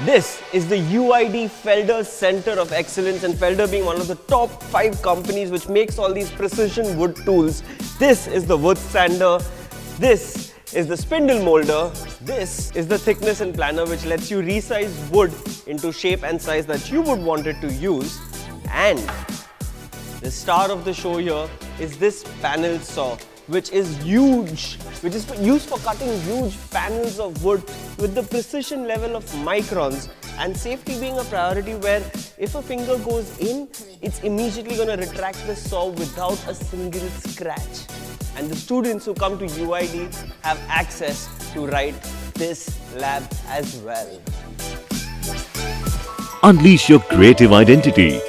This is the UID Felder Center of Excellence, and Felder being one of the top 5 companies which makes all these precision wood tools. This is the wood sander. This is the spindle molder. This is the thickness and planner which lets you resize wood into shape and size that you would want it to use. And the star of the show here is this panel saw, which is huge, which is used for cutting huge panels of wood with the precision level of microns, and safety being a priority where if a finger goes in, it's immediately going to retract the saw without a single scratch. And the students who come to UID have access to write this lab as well. Unleash your creative identity.